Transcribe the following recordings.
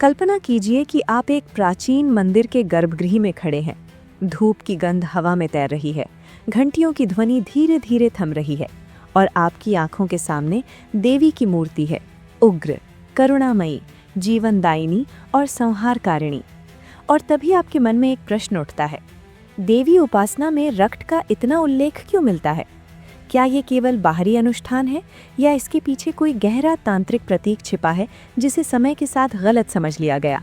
कल्पना कीजिए कि आप एक प्राचीन मंदिर के गर्भगृह में खड़े हैं। धूप की गंध हवा में तैर रही है, घंटियों की ध्वनि धीरे धीरे थम रही है और आपकी आंखों के सामने देवी की मूर्ति है, उग्र, करुणामयी, जीवनदायिनी और संहारकारिणी। और तभी आपके मन में एक प्रश्न उठता है, देवी उपासना में रक्त का इतना उल्लेख क्यों मिलता है? क्या ये केवल बाहरी अनुष्ठान है या इसके पीछे कोई गहरा तांत्रिक प्रतीक छिपा है जिसे समय के साथ गलत समझ लिया गया?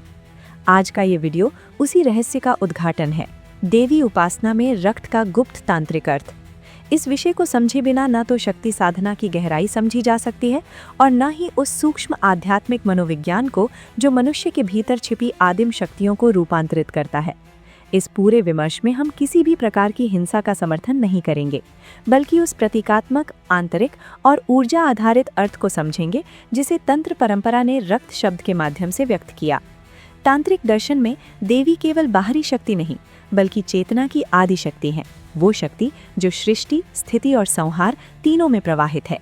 आज का ये वीडियो उसी रहस्य का उद्घाटन है, देवी उपासना में रक्त का गुप्त तांत्रिक अर्थ। इस विषय को समझे बिना न तो शक्ति साधना की गहराई समझी जा सकती है और न ही उस सूक्ष्म आध्यात्मिक मनोविज्ञान को जो मनुष्य के भीतर छिपी आदिम शक्तियों को रूपांतरित करता है। इस पूरे विमर्श में हम किसी भी प्रकार की हिंसा का समर्थन नहीं करेंगे, बल्कि उस प्रतीकात्मक, आंतरिक और ऊर्जा आधारित अर्थ को समझेंगे जिसे तंत्र परंपरा ने रक्त शब्द के माध्यम से व्यक्त किया। तांत्रिक दर्शन में देवी केवल बाहरी शक्ति नहीं, बल्कि चेतना की आदि शक्ति है, वो शक्ति जो सृष्टि, स्थिति और संहार तीनों में प्रवाहित है।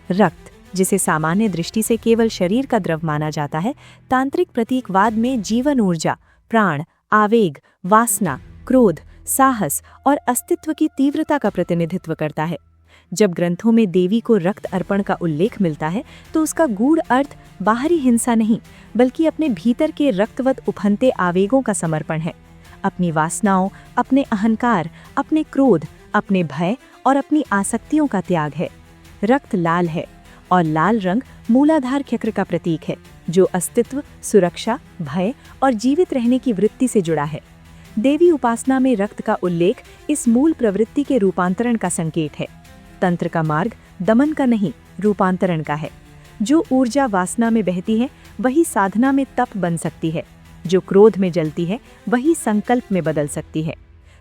रक्त, जिसे सामान्य दृष्टि से केवल शरीर का द्रव माना जाता है, तांत्रिक प्रतीकवाद में जीवन ऊर्जा, प्राण, आवेग, वासना, क्रोध, साहस और अस्तित्व की तीव्रता का प्रतिनिधित्व करता है। जब ग्रंथों में देवी को रक्त अर्पण का उल्लेख मिलता है तो उसका गूढ़ अर्थ बाहरी हिंसा नहीं, बल्कि अपने भीतर के रक्तवत उफनते आवेगों का समर्पण है। अपनी वासनाओं, अपने अहंकार, अपने क्रोध, अपने भय और अपनी आसक्तियों का त्याग है। रक्त लाल है और लाल रंग मूलाधार चक्र का प्रतीक है, जो अस्तित्व, सुरक्षा, भय और जीवित रहने की वृत्ति से जुड़ा है। देवी उपासना में रक्त का उल्लेख इस मूल प्रवृत्ति के रूपांतरण का संकेत है। तंत्र का मार्ग दमन का नहीं, रूपांतरण का है। जो ऊर्जा वासना में बहती है वही साधना में तप बन सकती है, जो क्रोध में जलती है वही संकल्प में बदल सकती है।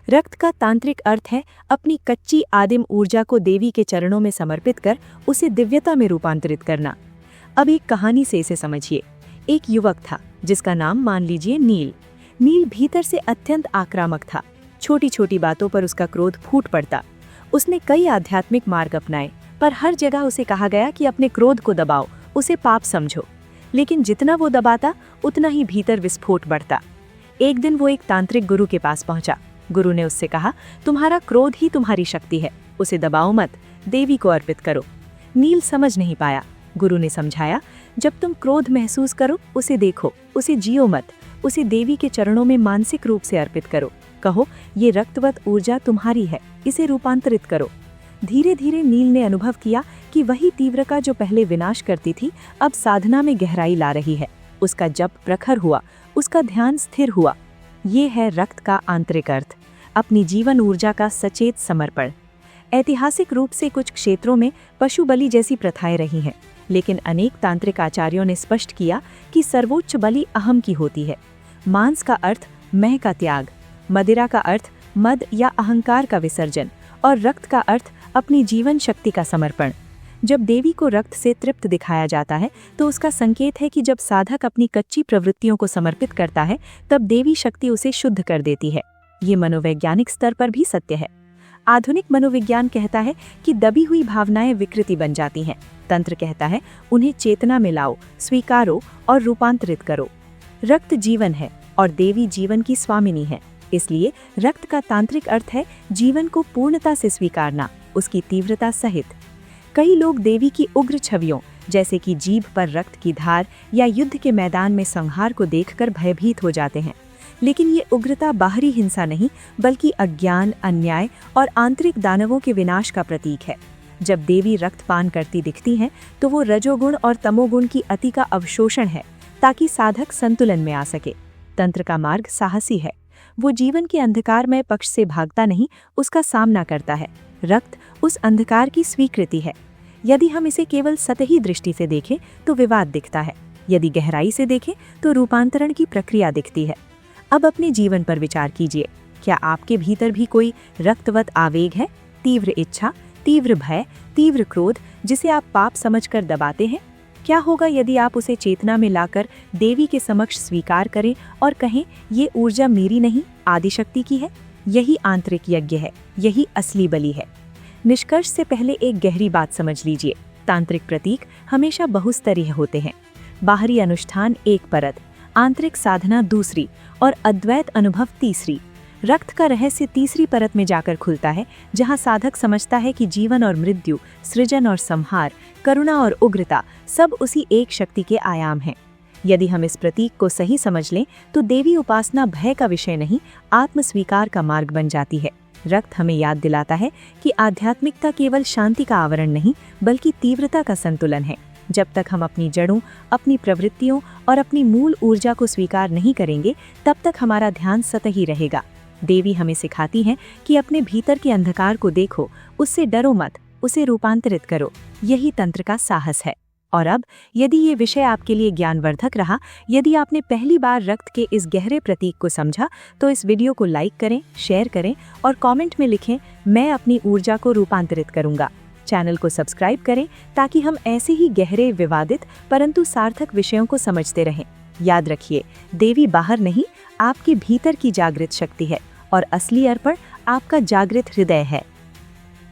रक्त का तांत्रिक अर्थ है अपनी कच्ची आदिम ऊर्जा को देवी के चरणों में समर्पित कर उसे दिव्यता में रूपांतरित करना। अब एक कहानी से इसे समझिए। एक युवक था जिसका नाम मान लीजिए नील। नील भीतर से अत्यंत आक्रामक था। छोटी छोटी बातों पर उसका क्रोध फूट पड़ता। उसने कई आध्यात्मिक मार्ग अपनाए, पर हर जगह उसे कहा गया कि अपने क्रोध को दबाओ, उसे पाप समझो। लेकिन जितना वो दबाता उतना ही भीतर विस्फोट बढ़ता। एक दिन वो एक तांत्रिक गुरु के पास पहुंचा। गुरु ने उससे कहा, तुम्हारा क्रोध ही तुम्हारी शक्ति है, उसे दबाओ मत, देवी को अर्पित करो। नील समझ नहीं पाया। गुरु ने समझाया, जब तुम क्रोध महसूस करो उसे देखो, उसे जियो मत, उसे देवी के चरणों में मानसिक रूप से अर्पित करो। कहो, ये रक्तवत ऊर्जा तुम्हारी है, इसे रूपांतरित करो। धीरे धीरे नील ने अनुभव किया कि वही तीव्रता जो पहले विनाश करती थी अब साधना में गहराई ला रही है। उसका जप प्रखर हुआ, उसका ध्यान स्थिर हुआ। ये है रक्त का आंतरिक अर्थ, अपनी जीवन ऊर्जा का सचेत समर्पण। ऐतिहासिक रूप से कुछ क्षेत्रों में पशु बलि जैसी प्रथाएं रही हैं, लेकिन अनेक तांत्रिक आचार्यों ने स्पष्ट किया कि सर्वोच्च बलि अहम की होती है। मांस का अर्थ मैं का त्याग, मदिरा का अर्थ मद या अहंकार का विसर्जन और रक्त का अर्थ अपनी जीवन शक्ति का समर्पण। जब देवी को रक्त से तृप्त दिखाया जाता है तो उसका संकेत है कि जब साधक अपनी कच्ची प्रवृत्तियों को समर्पित करता है तब देवी शक्ति उसे शुद्ध कर देती है। ये मनोवैज्ञानिक स्तर पर भी सत्य है। आधुनिक मनोविज्ञान कहता है कि दबी हुई भावनाएं विकृति बन जाती हैं। तंत्र कहता है उन्हें चेतना में लाओ, स्वीकारो और रूपांतरित करो। रक्त जीवन है और देवी जीवन की स्वामिनी है, इसलिए रक्त का तांत्रिक अर्थ है जीवन को पूर्णता से स्वीकारना, उसकी तीव्रता सहित। कई लोग देवी की उग्र छवियों जैसे कि जीभ पर रक्त की धार या युद्ध के मैदान में संहार को देखकर भयभीत हो जाते हैं, लेकिन ये उग्रता बाहरी हिंसा नहीं, बल्कि अज्ञान, अन्याय और आंतरिक दानवों के विनाश का प्रतीक है। जब देवी रक्तपान करती दिखती हैं तो वो रजोगुण और तमोगुण की अति का अवशोषण है, ताकि साधक संतुलन में आ सके। तंत्र का मार्ग साहसी है, वो जीवन के अंधकारमय पक्ष से भागता नहीं, उसका सामना करता है। रक्त उस अंधकार की स्वीकृति है। यदि हम इसे केवल सतही दृष्टि से देखें तो विवाद दिखता है, यदि गहराई से देखें तो रूपांतरण की प्रक्रिया दिखती है। अब अपने जीवन पर विचार कीजिए, क्या आपके भीतर भी कोई रक्तवत आवेग है? तीव्र इच्छा, तीव्र भय, तीव्र क्रोध जिसे आप पाप समझकर दबाते हैं? क्या होगा यदि आप उसे चेतना में लाकर देवी के समक्ष स्वीकार करें और कहें, ये ऊर्जा मेरी नहीं, आदिशक्ति की है? यही आंतरिक यज्ञ है, यही असली बलि है। निष्कर्ष से पहले एक गहरी बात समझ लीजिए, तांत्रिक प्रतीक हमेशा बहुस्तरीय होते हैं। बाहरी अनुष्ठान एक परत, आंतरिक साधना दूसरी और अद्वैत अनुभव तीसरी। रक्त का रहस्य तीसरी परत में जाकर खुलता है, जहां साधक समझता है कि जीवन और मृत्यु, सृजन और संहार, करुणा और उग्रता सब उसी एक शक्ति के आयाम हैं। यदि हम इस प्रतीक को सही समझ लें तो देवी उपासना भय का विषय नहीं, आत्मस्वीकार का मार्ग बन जाती है। रक्त हमें याद दिलाता है कि आध्यात्मिकता केवल शांति का आवरण नहीं, बल्कि तीव्रता का संतुलन है। जब तक हम अपनी जड़ों, अपनी प्रवृत्तियों और अपनी मूल ऊर्जा को स्वीकार नहीं करेंगे, तब तक हमारा ध्यान सतही रहेगा। देवी हमें सिखाती हैं कि अपने भीतर के अंधकार को देखो, उससे डरो मत, उसे रूपांतरित करो। यही तंत्र का साहस है। और अब यदि ये विषय आपके लिए ज्ञानवर्धक रहा, यदि आपने पहली बार रक्त के इस गहरे प्रतीक को समझा, तो इस वीडियो को लाइक करें, शेयर करें और कमेंट में लिखें, मैं अपनी ऊर्जा को रूपांतरित करूंगा। चैनल को सब्सक्राइब करें ताकि हम ऐसे ही गहरे, विवादित परंतु सार्थक विषयों को समझते रहें। याद रखिए, देवी बाहर नहीं, आपके भीतर की जागृत शक्ति है और असली अर्पण आपका जागृत हृदय है।